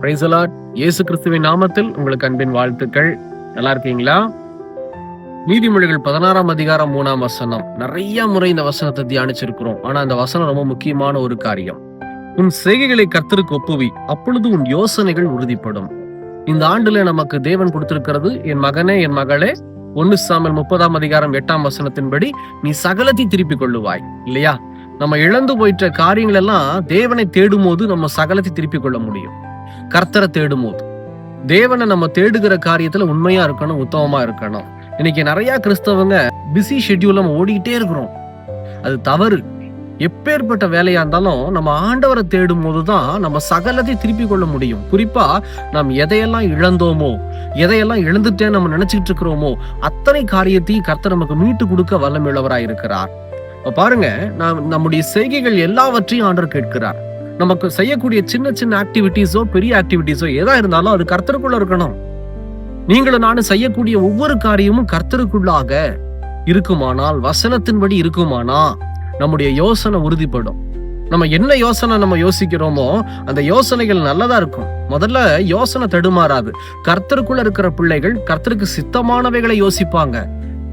Praise the Lord. இயேசு கிறிஸ்துவின் நாமத்தில் உங்களுக்கு அன்பின் வாழ்த்துக்கள். நல்லா இருக்கீங்களா? நீதிமொழிகள் 16ஆம் அதிகாரம் 3ஆம் வசனம். நிறைய முறை இந்த வசனத்தை தியானிச்சிருக்கிறோம். ஆனா அந்த வசனம் ரொம்ப முக்கியமான ஒரு காரியம். உன் செய்கைகளை கர்த்தருக்கு ஒப்புவி, அப்பொழுது உன் யோசனைகள் உறுதிப்படும். இந்த ஆண்டுல நமக்கு தேவன் கொடுத்திருக்கிறது, என் மகனே என் மகளே, 1 சாமுவேல் 30ஆம் அதிகாரம் 8ஆம் வசனத்தின்படி நீ சகலத்தை திருப்பிக் கொள்ளுவாய். இல்லையா? நம்ம இழந்து போயிட்ட காரியங்கள் எல்லாம் தேவனை தேடும் போது நம்ம சகலத்தை திருப்பிக் கொள்ள முடியும். கர்த்தரை தேடும் போது, தேவனை நம்ம தேடுகிற காரியத்துல உண்மையா இருக்கணும், உத்தமமா இருக்கணும். இன்னைக்கு நிறைய கிறிஸ்தவங்க பிஸி ஷெட்யூல் நம்ம ஓடிக்கிட்டே இருக்கிறோம். அது தவறு. எப்பேற்பட்ட வேலையா இருந்தாலும் நம்ம ஆண்டவரை தேடும் போதுதான் நம்ம சகலத்தை திருப்பி கொள்ள முடியும். குறிப்பா நாம் எதையெல்லாம் இழந்தோமோ, எதையெல்லாம் இழந்துட்டே நம்ம நினைச்சிட்டு இருக்கிறோமோ, அத்தனை காரியத்தையும் கர்த்தர் நமக்கு மீட்டு கொடுக்க வல்லமையுள்ளவராய் இருக்கிறார். பாருங்க, நம்முடைய செய்கைகள் எல்லாவற்றையும் ஆண்டவர் கேட்கிறார். நமக்கு செய்யக்கூடிய சின்ன சின்ன ஆக்டிவிட்டிஸோ பெரிய ஆக்டிவிட்டிஸோ எதா இருந்தாலும் அது கர்த்தருக்குள்ள இருக்கணும். நீங்களும் நானும் செய்யக்கூடிய ஒவ்வொரு காரியமும் கர்த்தருக்குள்ளாக இருக்குமானால், வசனத்தின்படி இருக்குமானா, நம்முடைய யோசனை உறுதிப்படும். நம்ம என்ன யோசனை நம்ம யோசிக்கிறோமோ அந்த யோசனைகள் நல்லதா இருக்கும். முதல்ல யோசனை தடுமாறாது. கர்த்தருக்குள்ள இருக்கிற பிள்ளைகள் கர்த்தருக்கு சித்தமானவைகளை யோசிப்பாங்க,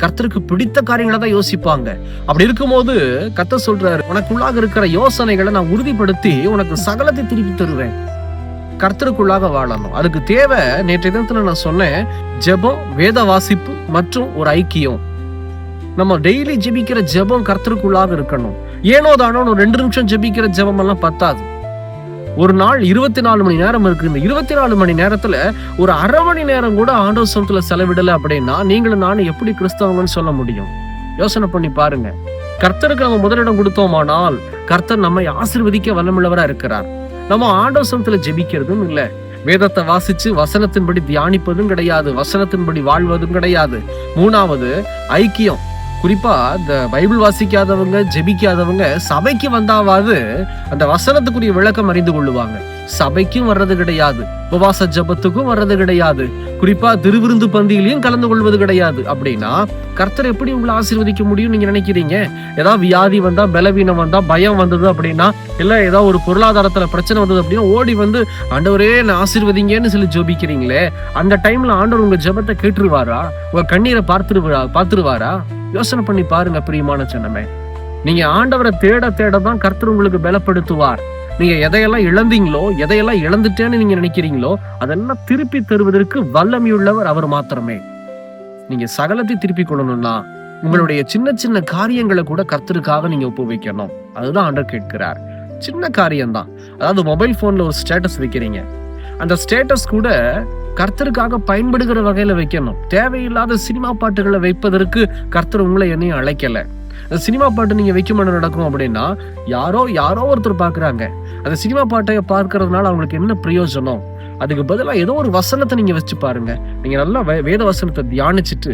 கர்த்தருக்கு பிடித்த காரியங்களை தான் யோசிப்பாங்க. அப்படி இருக்கும்போது கர்த்தர் சொல்றாரு, உனக்குள்ளாக இருக்கிற யோசனைகளை நான் உறுதிப்படுத்தி உனக்கு சகலத்தை திருப்பி தருவேன். கர்த்தருக்குள்ளாக வாழணும். அதுக்கு தேவை, நேற்றைய தினத்துல நான் சொன்னேன், ஜெபம், வேத வாசிப்பு மற்றும் ஒரு ஐக்கியம். நம்ம டெய்லி ஜெபிக்கிற ஜெபம் கர்த்தருக்குள்ளாக இருக்கணும். ஏனோ தானோ 2 நிமிஷம் ஜெபிக்கிற ஜெபம் எல்லாம் பத்தாது. ஒரு நாள் 24 மணி நேரம் இருக்கு. இந்த 24 மணி நேரத்துல ஒரு அரை மணி நேரம் கூட ஆண்டவர் சமூகத்துல செலவிடல அப்படின்னா நீங்களும் நானும் எப்படி கிறிஸ்தவங்கன்னு சொல்ல முடியும்? யோசனை பண்ணி பாருங்க. கர்த்தருக்கு நம்ம முதலிடம் கொடுத்தோமானால் கர்த்தர் நம்மை ஆசீர்வதிக்க வல்லமுள்ளவரா இருக்கிறார். நம்ம ஆண்டவர் சமூகத்துல ஜெபிக்கிறதும் இல்ல, வேதத்தை வாசிச்சு வசனத்தின்படி தியானிப்பதும் கிடையாது, வசனத்தின்படி வாழ்வதும் கிடையாது. 3வது ஐக்கியம். குறிப்பா இந்த பைபிள் வாசிக்காதவங்க, ஜெபிக்காதவங்க சபைக்கு வந்தாவது அந்த வசனத்துக்குரிய விளக்கம் அறிந்து கொள்ளுவாங்க. சபைக்கும் வர்றது கிடையாது, உபவாச ஜபத்துக்கும் வர்றது கிடையாது, குறிப்பா திருவிருந்து பந்தியிலையும் கலந்து கொள்வது கிடையாது. அப்படின்னா கர்த்தர் எப்படி உங்களை ஆசீர்வதிக்க முடியும் நீங்க நினைக்கிறீங்க? ஏதாவது வியாதி வந்தா, பலவீனம் வந்தா, பயம் வந்தது அப்படின்னா, இல்ல ஏதாவது ஒரு பொருளாதாரத்துல பிரச்சனை வந்தது அப்படின்னா ஓடி வந்து ஆண்டவரே நான் ஆசீர்வதிங்கன்னு சொல்லி ஜெபிக்கிறீங்களே, அந்த டைம்ல ஆண்டவர் உங்க ஜெபத்தை கேட்டுருவாரா? உங்க கண்ணீரை பார்த்துருவாரா? யோசனை பண்ணி பாருங்க பிரியமான ஜனமே. நீங்க ஆண்டவரை தேட தேடதான் கர்த்தர் உங்களுக்கு பலப்படுத்துவார். நீங்க எதையெல்லாம் இழந்தீங்களோ, எதையெல்லாம் இழந்துட்டேன்னு நீங்க நினைக்கிறீங்களோ அதெல்லாம் திருப்பி தருவதற்கு வல்லமையுள்ளவர் அவர் மாத்திரமே. நீங்க சகலத்தை திருப்பி கொள்ளணும்னா உங்களுடைய சின்ன சின்ன காரியங்களை கூட கர்த்தருக்காக நீங்க ஒப்புவிக்கணும். அதுதான் ஆண்டவர் கேட்கிறார். சின்ன காரியம்தான். அதாவது மொபைல் போன்ல ஒரு ஸ்டேட்டஸ் வைக்கிறீங்க, அந்த ஸ்டேட்டஸ் கூட கர்த்தருக்காக பயன்படுகிற வகையில வைக்கணும். தேவையில்லாத சினிமா பாட்டுகளை வைப்பதற்கு கர்த்தர் உங்களை என்னையும் அழைக்கல. அந்த சினிமா பாட்டு நீங்க வைக்கும் என்ன நடக்கும் அப்படின்னா, யாரோ ஒருத்தர் பாக்குறாங்க. அந்த சினிமா பாட்டை பார்க்கறதுனால அவங்களுக்கு என்ன பிரயோஜனம்? அதுக்கு பதிலா ஏதோ ஒரு வசனத்தை நீங்க வச்சு பாருங்க. நீங்க நல்லா வேத வசனத்தை தியானிச்சுட்டு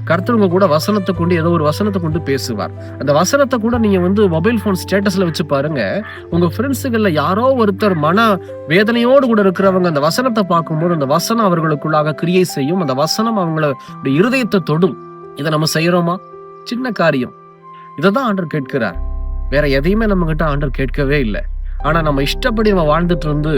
கர்த்தர் உங்க கூட வசனத்தை கொண்டு ஏதோ ஒரு வசனத்தை கொண்டு பேசுவார். அந்த வசனத்தை கூட நீங்க மொபைல் போன் ஸ்டேட்டஸ்ல வச்சு பாருங்க. உங்க ஃப்ரெண்ட்ஸுகள்ல யாரோ ஒருத்தர் மன வேதனையோடு கூட இருக்கிறவங்க அந்த வசனத்தை பார்க்கும்போது அந்த வசனம் அவர்களுக்குள்ளாக கிரியை செய்யும். அந்த வசனம் அவங்களுடைய இருதயத்தை தொடும். இதை நம்ம செய்யறோமா? சின்ன காரியம். இதைதான் ஆண்டவர் கேட்கிறார். வேற எதையுமே நம்ம கிட்ட ஆண்டவர் கேட்கவே இல்லை. ஆனா நம்ம இஷ்டப்படி நம்ம வாழ்ந்துட்டு இருந்து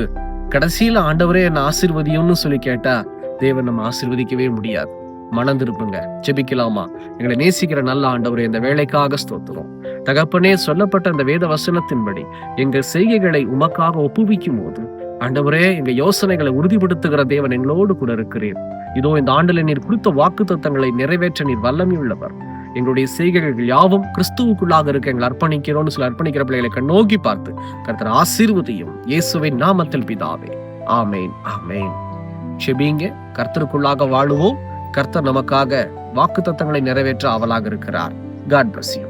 கடைசியில ஆண்டவரே என்ன ஆசீர்வதியும்னு சொல்லி கேட்டா தேவன் நம்ம ஆசீர்வதிக்கவே முடியாது. மனம் திருப்புங்க, ஜெபிக்கலாமா? எங்களை நேசிக்கிற நல்ல ஆண்டவரே, இந்த வேலைக்காக ஸ்தோத்திரம். தகப்பனே, சொல்லப்பட்ட அந்த வேத வசனத்தின்படி எங்க செய்கைகளை உமக்காக ஒப்புவிக்கும் போது ஆண்டவரே, எங்க யோசனைகளை உறுதிப்படுத்துகிற தேவன் எங்களோடு கூட இருக்கிறேன். இதோ இந்த ஆண்டுல நீர் கொடுத்த வாக்குத்தத்தங்களை நிறைவேற்ற நீர் வல்லமை உள்ளவர். எங்களுடைய செய்கைகள் யாவும் கிறிஸ்துவுக்குள்ளாக இருக்க எங்களை அர்ப்பணிக்கிறோம்னு சொல்லி அர்ப்பணிக்கிற பிள்ளைகளை கண்ணோக்கி பார்த்து கர்த்தர் ஆசீர்வதியும். இயேசுவின் நாமத்தில் பிதாவே, ஆமேன், ஆமேன். ஜெபிங்க, கர்த்தருக்குள்ளாக வாழுவோம். கர்த்தர் நமக்காக வாக்குத்தத்தங்களை நிறைவேற்ற ஆவலாக இருக்கிறார். God bless you.